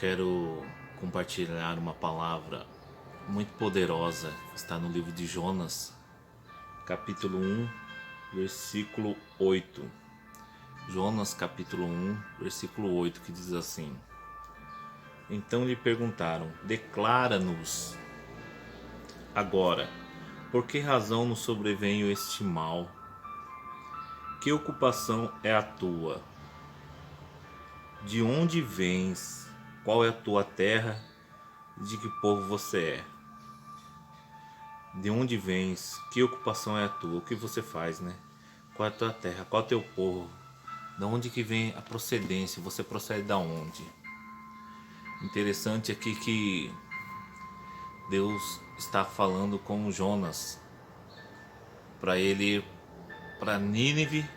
quero compartilhar uma palavra muito poderosa que está no livro de Jonas, capítulo 1, versículo 8. Jonas, capítulo 1, versículo 8, que diz assim: Então lhe perguntaram: Declara-nos agora, por que razão nos sobreveio este mal? Que ocupação é a tua? De onde vens? Qual é a tua terra? De que povo você é? De onde vens? Que ocupação é a tua? O que você faz, né? Qual é a tua terra? Qual é o teu povo? De onde que vem a procedência? Você procede da onde? Interessante aqui que Deus está falando com Jonas para ele ir para Nínive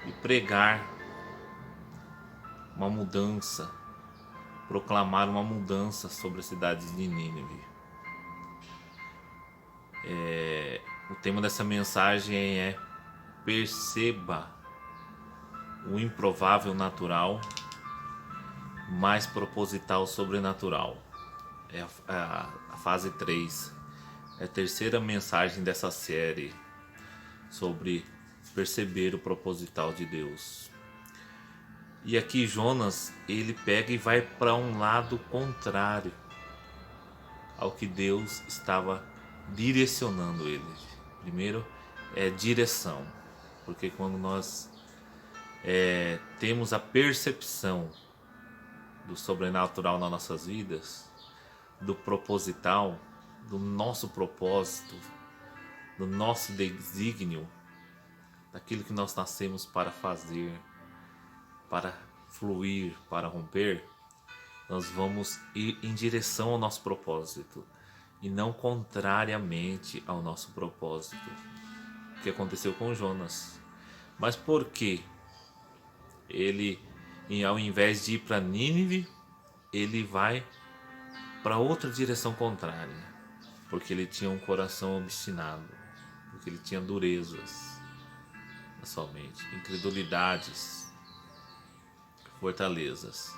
e pregar uma mudança, proclamar uma mudança sobre a cidade de Nínive. O tema dessa mensagem é: perceba o improvável natural, mais proposital sobrenatural. É a fase 3, é a terceira mensagem dessa série sobre perceber o proposital de Deus. E aqui Jonas, ele pega e vai para um lado contrário ao que Deus estava direcionando ele. Primeiro é direção, porque quando nós temos a percepção do sobrenatural nas nossas vidas, do proposital, do nosso propósito, do nosso desígnio, daquilo que nós nascemos para fazer, para fluir, para romper, nós vamos ir em direção ao nosso propósito e não contrariamente ao nosso propósito, o que aconteceu com Jonas. Mas por quê? Ele, ao invés de ir para Nínive, ele vai para outra direção contrária, porque ele tinha um coração obstinado, porque ele tinha durezas na sua mente, incredulidades, fortalezas.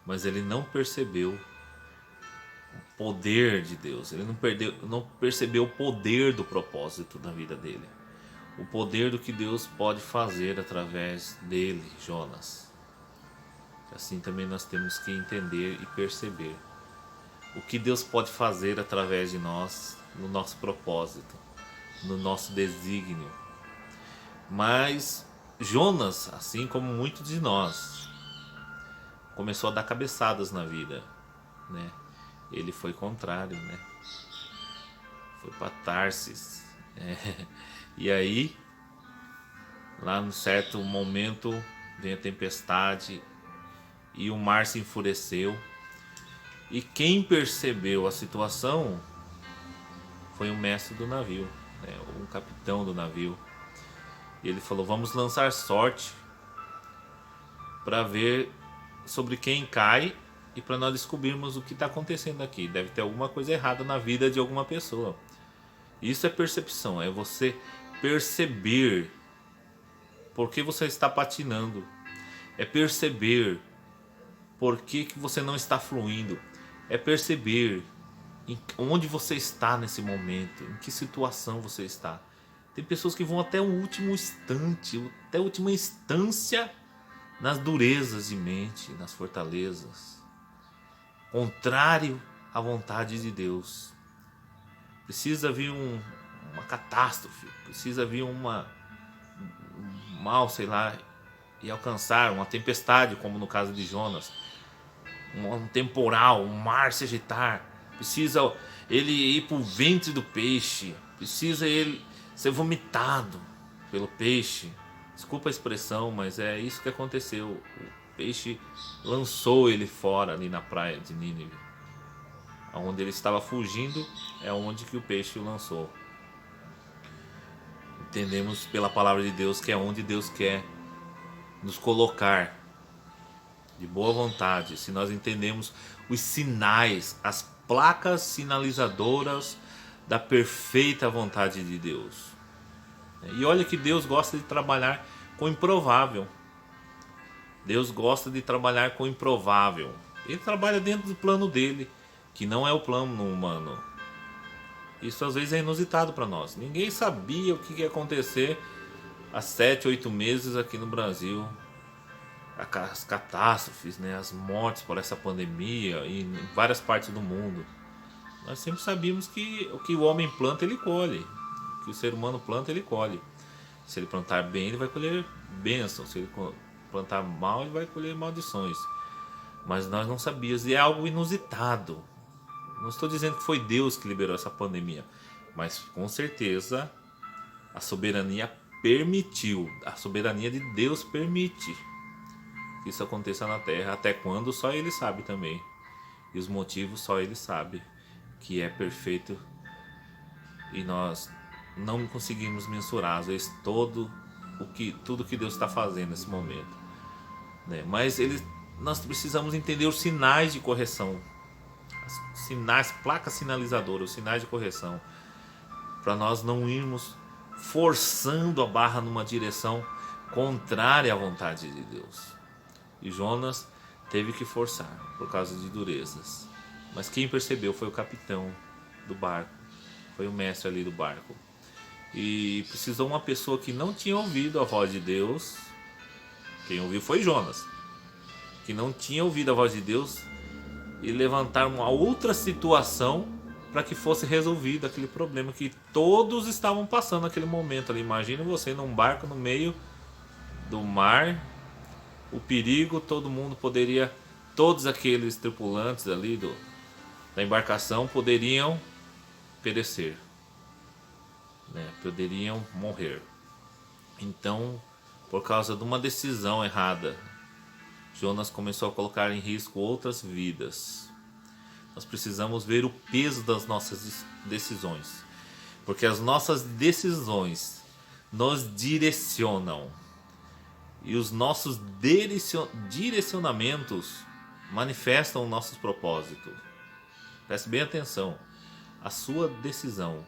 Mas ele não percebeu o poder de Deus, ele não percebeu o poder do propósito da vida dele, o poder do que Deus pode fazer através dele, Jonas. Assim também nós temos que entender e perceber o que Deus pode fazer através de nós, no nosso propósito, no nosso desígnio. Mas Jonas, assim como muitos de nós, começou a dar cabeçadas na vida, né? Ele foi contrário, né? Foi para Tarsis. E aí, lá num certo momento, vem a tempestade e o mar se enfureceu. E quem percebeu a situação foi o mestre do navio, né? O capitão do navio. E ele falou: vamos lançar sorte para ver sobre quem cai e para nós descobrirmos o que está acontecendo aqui. Deve ter alguma coisa errada na vida de alguma pessoa. Isso é percepção, é você perceber por que você está patinando, é perceber por que você não está fluindo, é perceber onde você está nesse momento, em que situação você está. Tem pessoas que vão até o último instante, até a última instância, nas durezas de mente, nas fortalezas, contrário à vontade de Deus. Precisa vir uma catástrofe, precisa vir um mal, sei lá, e alcançar uma tempestade, como no caso de Jonas, um temporal, um mar se agitar, precisa ele ir para o ventre do peixe, precisa ele ser vomitado pelo peixe. Desculpa a expressão, mas é isso que aconteceu. O peixe lançou ele fora ali na praia de Nínive. Onde ele estava fugindo é onde que o peixe o lançou. Entendemos pela palavra de Deus que é onde Deus quer nos colocar de boa vontade, se nós entendemos os sinais, as placas sinalizadoras da perfeita vontade de Deus. E olha que Deus gosta de trabalhar com o improvável. Deus gosta de trabalhar com o improvável. Ele trabalha dentro do plano dele, que não é o plano humano. Isso às vezes é inusitado para nós. Ninguém sabia o que ia acontecer há 7, 8 meses aqui no Brasil. As catástrofes, né? As mortes por essa pandemia e em várias partes do mundo. Nós sempre sabíamos que o que o homem planta, ele colhe. O que o ser humano planta, ele colhe. Se ele plantar bem, ele vai colher bênçãos. Se ele plantar mal, ele vai colher maldições. Mas nós não sabíamos, e é algo inusitado. Não estou dizendo que foi Deus que liberou essa pandemia, mas com certeza a soberania permitiu, a soberania de Deus permite que isso aconteça na Terra. Até quando, só Ele sabe também. E os motivos, só Ele sabe, que é perfeito e nós não conseguimos mensurar, às vezes, tudo que Deus está fazendo nesse momento, né? Mas nós precisamos entender os sinais de correção, sinais, placas sinalizadoras, os sinais de correção, para nós não irmos forçando a barra numa direção contrária à vontade de Deus. E Jonas teve que forçar por causa de durezas. Mas quem percebeu foi o capitão do barco, foi o mestre ali do barco. E precisou uma pessoa que não tinha ouvido a voz de Deus. Quem ouviu foi Jonas, que não tinha ouvido a voz de Deus, e levantar uma outra situação para que fosse resolvido aquele problema que todos estavam passando naquele momento ali. Imagina você num barco no meio do mar, o perigo, todo mundo poderia, todos aqueles tripulantes ali da embarcação poderiam perecer, né? Poderiam morrer. Então, por causa de uma decisão errada, Jonas começou a colocar em risco outras vidas. Nós precisamos ver o peso das nossas decisões, porque as nossas decisões nos direcionam, e os nossos direcionamentos manifestam nossos propósitos. Preste bem atenção, a sua decisão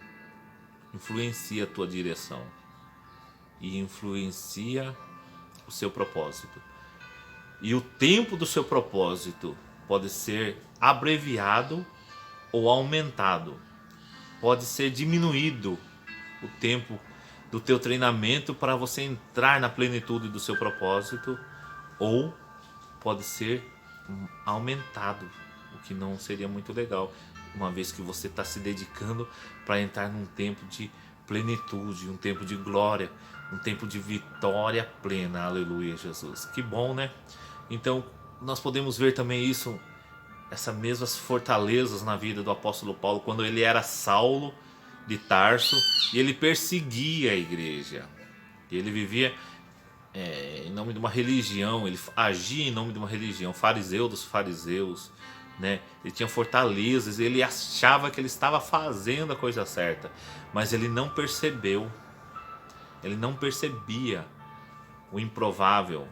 influencia a tua direção e influencia o seu propósito. E o tempo do seu propósito pode ser abreviado ou aumentado. Pode ser diminuído o tempo do teu treinamento para você entrar na plenitude do seu propósito, ou pode ser aumentado, o que não seria muito legal, uma vez que você está se dedicando para entrar num tempo de plenitude, um tempo de glória, um tempo de vitória plena. Aleluia, Jesus. Que bom, né? Então, nós podemos ver também isso, essas mesmas fortalezas na vida do apóstolo Paulo, quando ele era Saulo de Tarso e ele perseguia a igreja. E ele vivia em nome de uma religião, ele agia em nome de uma religião, fariseu dos fariseus, né? Ele tinha fortalezas, ele achava que ele estava fazendo a coisa certa, mas ele não percebeu, ele não percebia o improvável,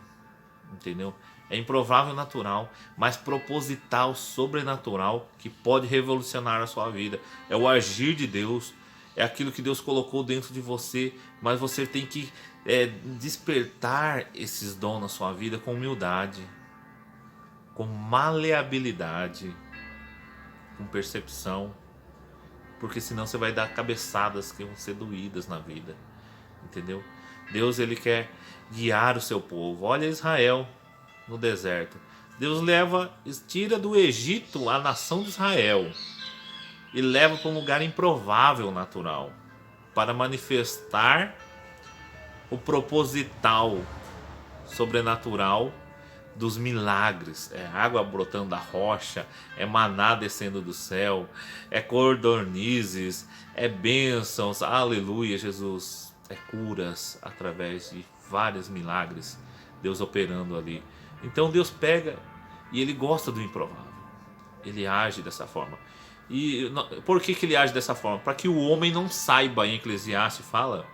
entendeu? É improvável natural, mas proposital, sobrenatural, que pode revolucionar a sua vida. É o agir de Deus, é aquilo que Deus colocou dentro de você, mas você tem que despertar esses dons na sua vida com humildade, com maleabilidade, com percepção, porque senão você vai dar cabeçadas que vão ser doídas na vida, entendeu? Deus, ele quer guiar o seu povo. Olha Israel no deserto. Deus tira do Egito a nação de Israel e leva para um lugar improvável natural, para manifestar o proposital sobrenatural dos milagres. É água brotando da rocha, é maná descendo do céu, é codornizes, é bênçãos, aleluia, Jesus, é curas através de vários milagres, Deus operando ali. Então Deus pega e ele gosta do improvável, ele age dessa forma. E por que ele age dessa forma? Para que o homem não saiba, em Eclesiastes fala,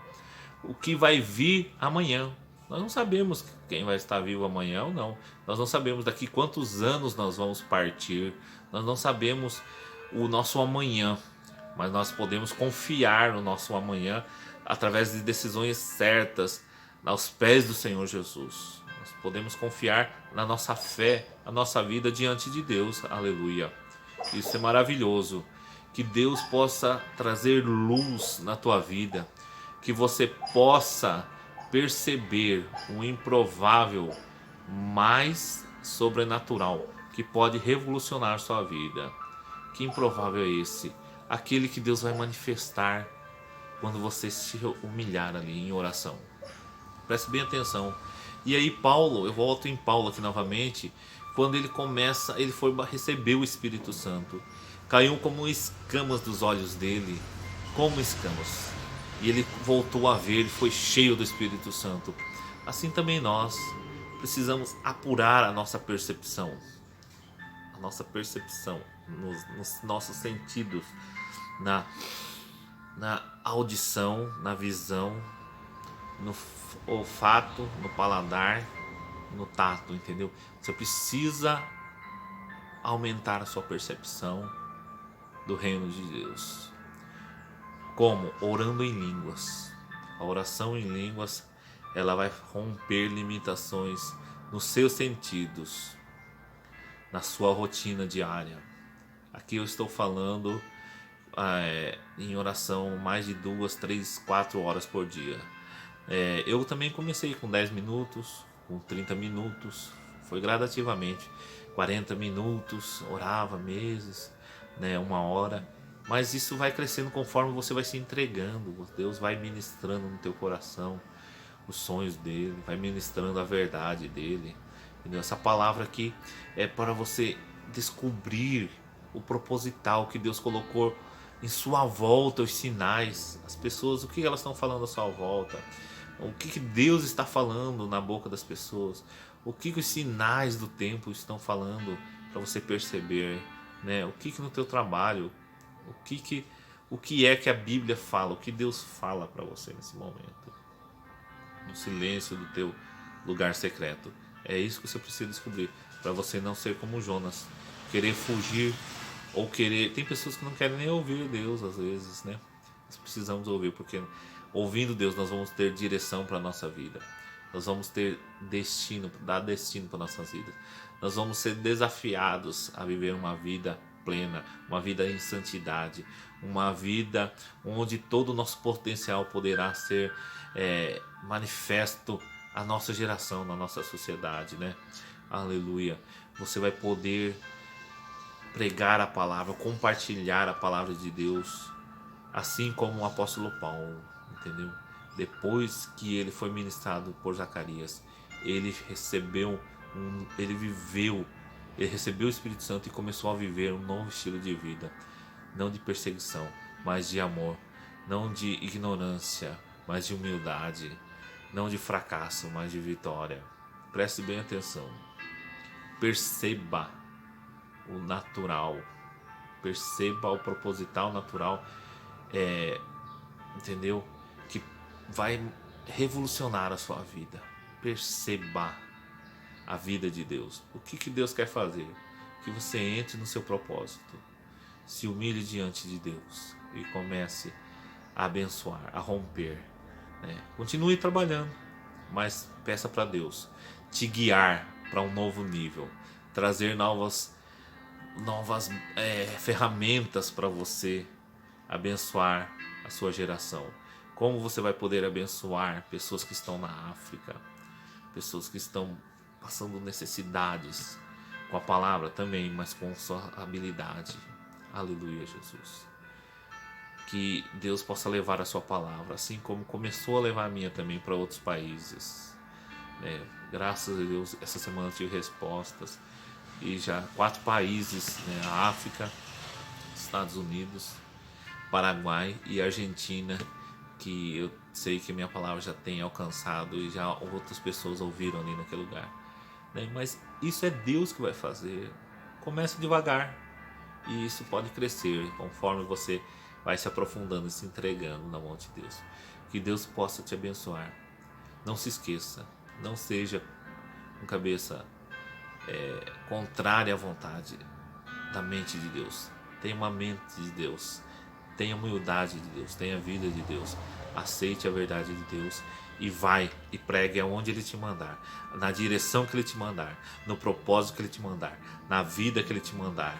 o que vai vir amanhã. Nós não sabemos quem vai estar vivo amanhã ou não. Nós não sabemos daqui quantos anos nós vamos partir. Nós não sabemos o nosso amanhã, mas nós podemos confiar no nosso amanhã através de decisões certas aos pés do Senhor Jesus. Nós podemos confiar na nossa fé, a nossa vida diante de Deus. Aleluia. Isso é maravilhoso. Que Deus possa trazer luz na tua vida, que você possa perceber um improvável mais sobrenatural que pode revolucionar sua vida. Que improvável é esse? Aquele que Deus vai manifestar quando você se humilhar ali em oração. Preste bem atenção. E aí Paulo, eu volto em Paulo aqui novamente, quando ele começa, ele foi receber o Espírito Santo. Caiu como escamas dos olhos dele, como escamas. E ele voltou a ver, ele foi cheio do Espírito Santo. Assim também nós precisamos apurar a nossa percepção. A nossa percepção nos nossos sentidos, na audição, na visão, no olfato, no paladar, no tato, entendeu? Você precisa aumentar a sua percepção do reino de Deus. Como? Orando em línguas. A oração em línguas, ela vai romper limitações nos seus sentidos, na sua rotina diária. Aqui eu estou falando em oração mais de 2, 3, 4 horas por dia. Eu também comecei com 10 minutos, com 30 minutos, foi gradativamente. 40 minutos, orava meses, né, 1 hora. Mas isso vai crescendo conforme você vai se entregando. Deus vai ministrando no teu coração os sonhos dele, vai ministrando a verdade dele. Entendeu? Essa palavra aqui é para você descobrir o proposital que Deus colocou em sua volta, os sinais, as pessoas, o que elas estão falando à sua volta, o que Deus está falando na boca das pessoas, o que os sinais do tempo estão falando para você perceber, né? O que no teu trabalho, o que é que a Bíblia fala, o que Deus fala para você nesse momento, no silêncio do teu lugar secreto. É isso que você precisa descobrir, para você não ser como Jonas, querer fugir ou querer. Tem pessoas que não querem nem ouvir Deus às vezes, né? Nós precisamos ouvir, porque ouvindo Deus nós vamos ter direção para a nossa vida. Nós vamos ter destino, dar destino para nossas vidas. Nós vamos ser desafiados a viver uma vida plena, uma vida em santidade, uma vida onde todo o nosso potencial poderá ser manifesto à nossa geração, na nossa sociedade, né? Aleluia. Você vai poder pregar a palavra, compartilhar a palavra de Deus, assim como o apóstolo Paulo, entendeu? Depois que ele foi ministrado por Zacarias, ele recebeu ele recebeu o Espírito Santo e começou a viver um novo estilo de vida, não de perseguição, mas de amor, não de ignorância, mas de humildade, não de fracasso, mas de vitória. Preste bem atenção, perceba o natural, perceba o proposital natural, entendeu? Que vai revolucionar a sua vida. Perceba a vida de Deus. O que Deus quer fazer? Que você entre no seu propósito, se humilhe diante de Deus e comece a abençoar, a romper, né? Continue trabalhando, mas peça para Deus te guiar para um novo nível, trazer novas ferramentas para você abençoar a sua geração. Como você vai poder abençoar pessoas que estão na África, pessoas que estão passando necessidades, com a palavra também, mas com sua habilidade. Aleluia, Jesus. Que Deus possa levar a sua palavra, assim como começou a levar a minha também para outros países. Graças a Deus, essa semana eu tive respostas. E já 4 países, né? A África, Estados Unidos, Paraguai e Argentina, que eu sei que minha palavra já tem alcançado e já outras pessoas ouviram ali naquele lugar, né? Mas isso é Deus que vai fazer. Comece devagar e isso pode crescer conforme você vai se aprofundando e se entregando na mão de Deus. Que Deus possa te abençoar. Não se esqueça, não seja com cabeça contrária à vontade da mente de Deus. Tenha uma mente de Deus. Tenha humildade de Deus, tenha a vida de Deus, aceite a verdade de Deus e vai e pregue aonde Ele te mandar, na direção que Ele te mandar, no propósito que Ele te mandar, na vida que Ele te mandar.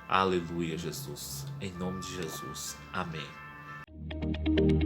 Aleluia, Jesus. Em nome de Jesus. Amém.